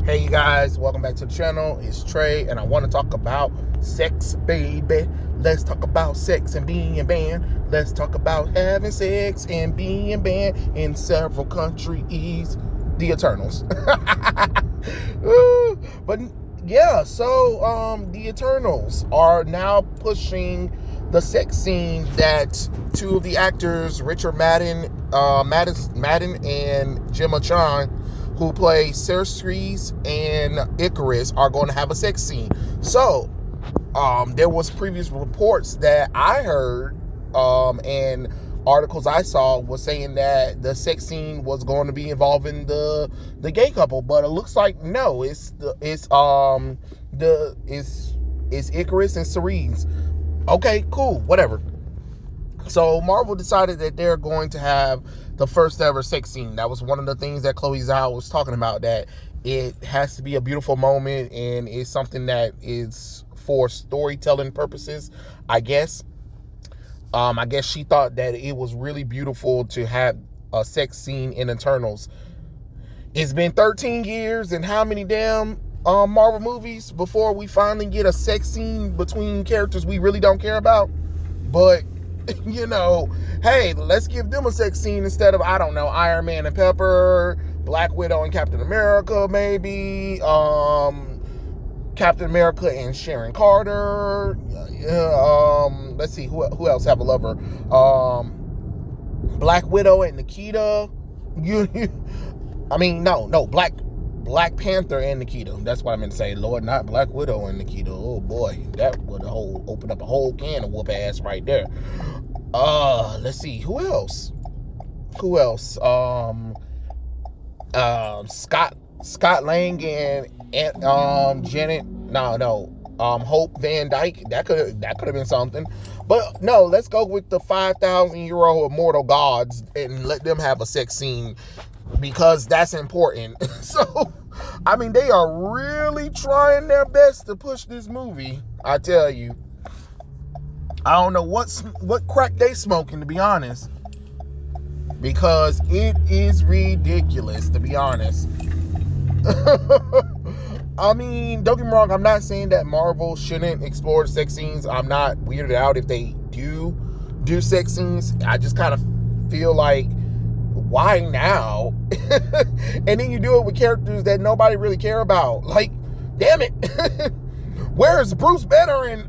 Hey you guys, welcome back to the channel. It's Trey, and I want to talk about sex, baby. Let's talk about sex and being banned. Let's talk about having sex and being banned in several countries. The Eternals. But yeah, so the Eternals are now pushing the sex scene that two of the actors, Richard Madden and Gemma Chan, who play Cersei and Icarus, are going to have a sex scene. So, there was previous reports that I heard, and articles I saw was saying that the sex scene was going to be involving the gay couple, but it looks like no, it's Icarus and Cerise. Okay, cool, whatever. So Marvel decided that they're going to have the first ever sex scene. That was one of the things that Chloe Zhao was talking about, that it has to be a beautiful moment and it's something that is for storytelling purposes, I guess. I guess she thought that it was really beautiful to have a sex scene in Eternals. It's been 13 years and how many damn Marvel movies before we finally get a sex scene between characters we really don't care about? But hey, let's give them a sex scene instead of, I don't know, Iron Man and Pepper, Black Widow and Captain America, maybe, Captain America and Sharon Carter. Let's see, who else have a lover? Black Widow and Nikita. Black Panther and Nikita. That's what I meant to say. Lord, not Black Widow and Nikita. Oh boy, that would open up a whole can of whoop ass right there. Let's see, who else? Scott Lang and Janet. Hope Van Dyke. That could have been something. But no, let's go with the 5,000-year-old immortal gods and let them have a sex scene, because that's important. So, I mean, they are really trying their best to push this movie, I tell you. I don't know what crack they smoking, to be honest, because it is ridiculous, to be honest. I mean, don't get me wrong, I'm not saying that Marvel shouldn't explore sex scenes. I'm not weirded out if they do sex scenes. I just kind of feel like, why now? And then you do it with characters that nobody really care about. Like, damn it. Where's Bruce Banner and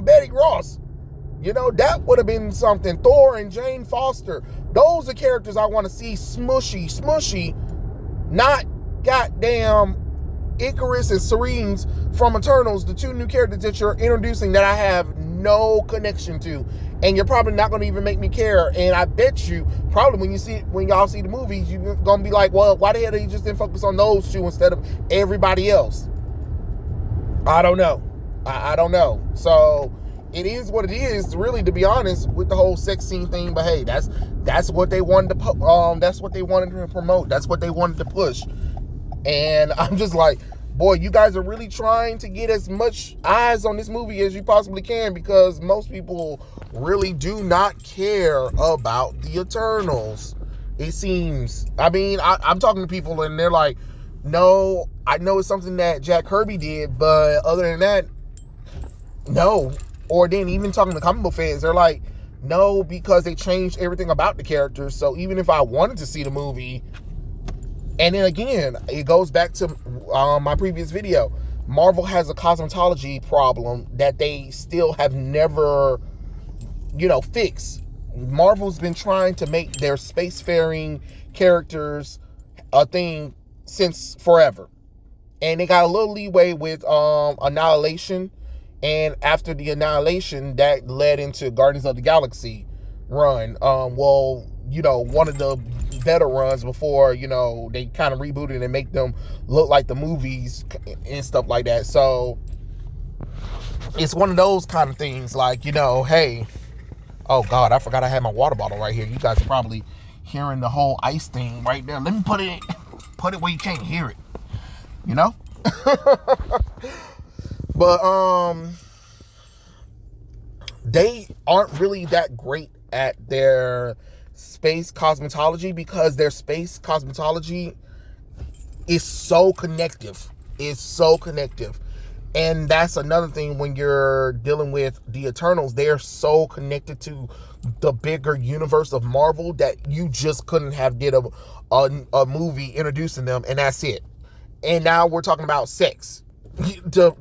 Betty Ross? That would have been something. Thor and Jane Foster. Those are characters I want to see smushy, not goddamn Icarus and Cerise from Eternals, the two new characters that you're introducing that I have no connection to, and you're probably not going to even make me care. And I bet you, probably when y'all see the movies, you're going to be like, well, why the hell they just didn't focus on those two instead of everybody else? I don't know. I don't know. So it is what it is, really, to be honest, with the whole sex scene thing. But hey, that's what they wanted to that's what they wanted to promote. That's what they wanted to push. And I'm just like, boy, you guys are really trying to get as much eyes on this movie as you possibly can, because most people really do not care about the Eternals, it seems. I mean, I'm talking to people and they're like, no, I know it's something that Jack Kirby did, but other than that, no. Or then even talking to comic book fans, they're like, no, because they changed everything about the characters. So even if I wanted to see the movie, and then again, it goes back to my previous video. Marvel has a cosmetology problem that they still have never, fixed. Marvel's been trying to make their spacefaring characters a thing since forever. And they got a little leeway with Annihilation. And after the Annihilation, that led into Guardians of the Galaxy run. One of the better runs before, they kind of rebooted and make them look like the movies and stuff like that. So it's one of those kind of things, like, hey, oh God, I forgot I had my water bottle right here. You guys are probably hearing the whole ice thing right there. Let me put it where you can't hear it, But they aren't really that great at their space cosmetology, because their space cosmetology It's so connective. It's so connective. And that's another thing when you're dealing with the Eternals. They're so connected to the bigger universe of Marvel that you just couldn't have did a movie introducing them, and that's it. And now we're talking about sex to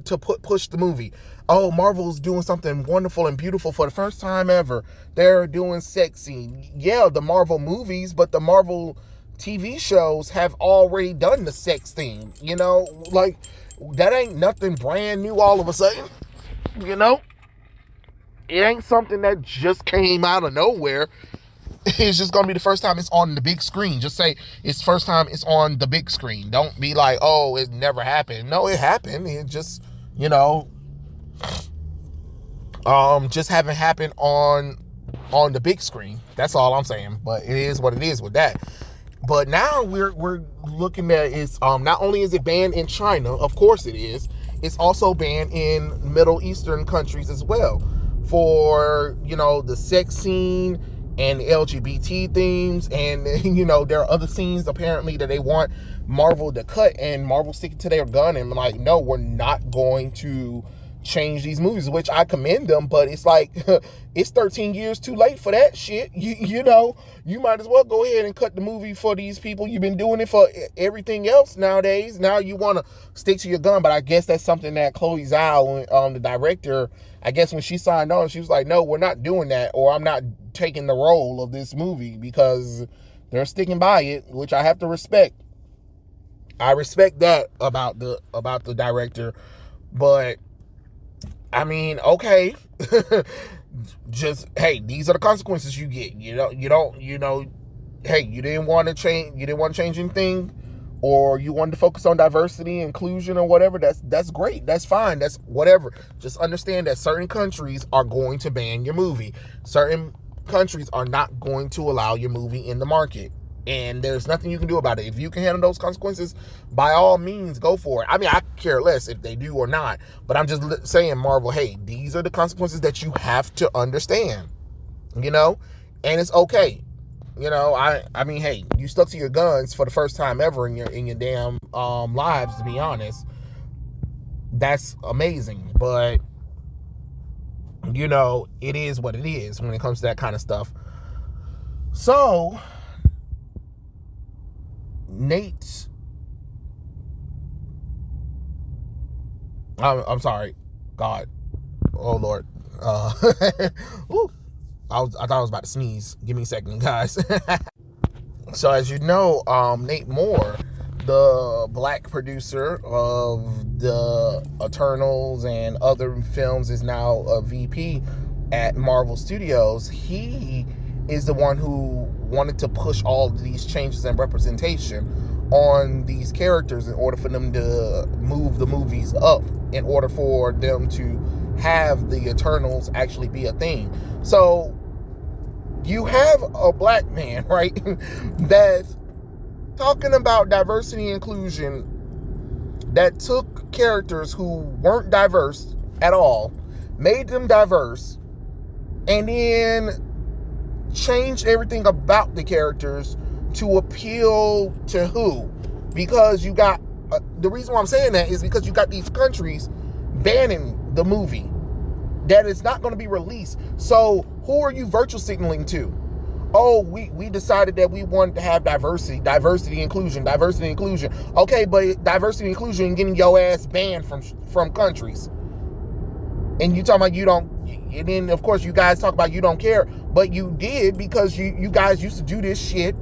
push the movie. Oh, Marvel's doing something wonderful and beautiful for the first time ever. They're doing sex scene. Yeah, the Marvel movies, but the Marvel TV shows have already done the sex thing. Like, that ain't nothing brand new all of a sudden. It ain't something that just came out of nowhere. It's just gonna be the first time it's on the big screen. Just say it's first time it's on the big screen. Don't be like, oh, it never happened. No, it happened. It just, just haven't happened on the big screen. That's all I'm saying. But it is what it is with that. But now we're looking at it's not only is it banned in China, of course it is. It's also banned in Middle Eastern countries as well for the sex scene and LGBT themes, and there are other scenes apparently that they want Marvel to cut, and Marvel sticking to their gun and like, no, we're not going to change these movies, which I commend them, but it's like it's 13 years too late for that shit. You might as well go ahead and cut the movie for these people. You've been doing it for everything else nowadays. Now you want to stick to your gun, but I guess that's something that Chloe Zhao, the director, I guess when she signed on, she was like, no, we're not doing that, or I'm not taking the role of this movie, because they're sticking by it, which I have to respect. I respect that about the director, but I mean, okay, just, hey, these are the consequences you get. Hey, you didn't want to change anything, or you wanted to focus on diversity, inclusion, or whatever. That's great. That's fine. That's whatever. Just understand that certain countries are going to ban your movie. Certain countries are not going to allow your movie in the market. And there's nothing you can do about it. If you can handle those consequences, by all means, go for it. I mean, I care less if they do or not. But I'm just saying, Marvel, hey, these are the consequences that you have to understand. And it's okay. I mean, hey, you stuck to your guns for the first time ever in your damn lives, to be honest. That's amazing. But, it is what it is when it comes to that kind of stuff. So I'm sorry, God, oh Lord, Ooh, I thought I was about to sneeze. Give me a second, guys. So as you know, Nate Moore, the black producer of the Eternals and other films, is now a VP at Marvel Studios. He is the one who wanted to push all of these changes and representation on these characters in order for them to move the movies up, in order for them to have the Eternals actually be a thing. So you have a black man, right, that's talking about diversity and inclusion, that took characters who weren't diverse at all, made them diverse, and then changed everything about the characters to appeal to who? Because you got the reason why I'm saying that is because you got these countries banning the movie, that it's not going to be released. So who are you virtual signaling to? Oh, we decided that we wanted to have diversity, inclusion. Okay, but diversity, inclusion, getting your ass banned from countries. And you talking about you don't, and then of course you guys talk about you don't care, but you did, because you guys used to do this shit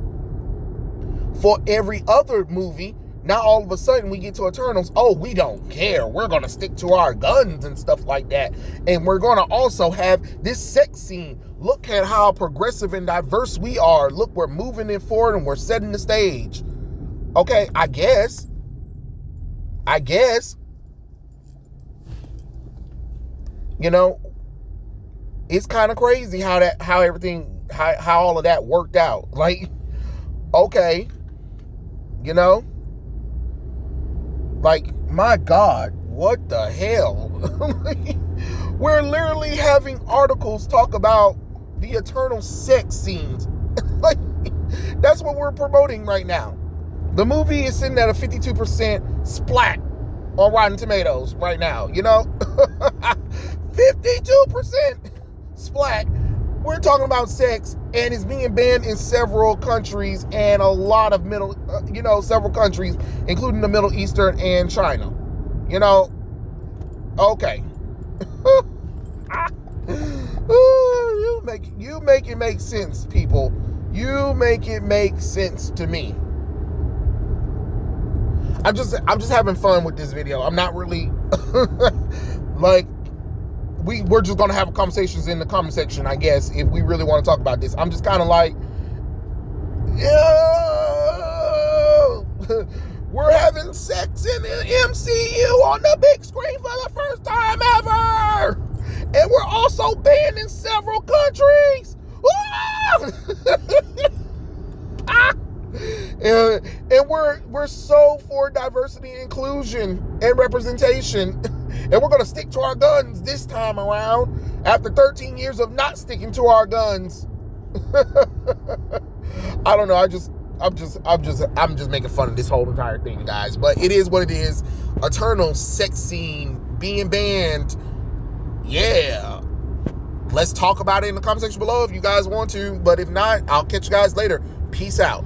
for every other movie. Now all of a sudden we get to Eternals, oh, we don't care. We're going to stick to our guns and stuff like that. And we're going to also have this sex scene. Look at how progressive and diverse we are. Look, we're moving it forward and we're setting the stage. Okay, I guess. It's kind of crazy how all of that worked out. Like, okay, like, my God, what the hell? We're literally having articles talk about the Eternal sex scenes. Like, that's what we're promoting right now. The movie is sitting at a 52% splat on Rotten Tomatoes right now, you know? 52% splat. We're talking about sex, and it's being banned in several countries and a lot of several countries, including the Middle Eastern and China. You know, okay. You make it make sense, people. You make it make sense to me. I'm just having fun with this video. I'm not really like we're just gonna have conversations in the comment section, I guess, if we really want to talk about this. I'm just kind of like, we're having sex in the MCU on the big screen for the first time ever, and we're also banned in several countries. And we're so for diversity, inclusion, and representation, and we're gonna stick to our guns this time around after 13 years of not sticking to our guns. I don't know. I'm just making fun of this whole entire thing, guys. But it is what it is. Eternal sex scene being banned. Yeah. Let's talk about it in the comment section below if you guys want to. But if not, I'll catch you guys later. Peace out.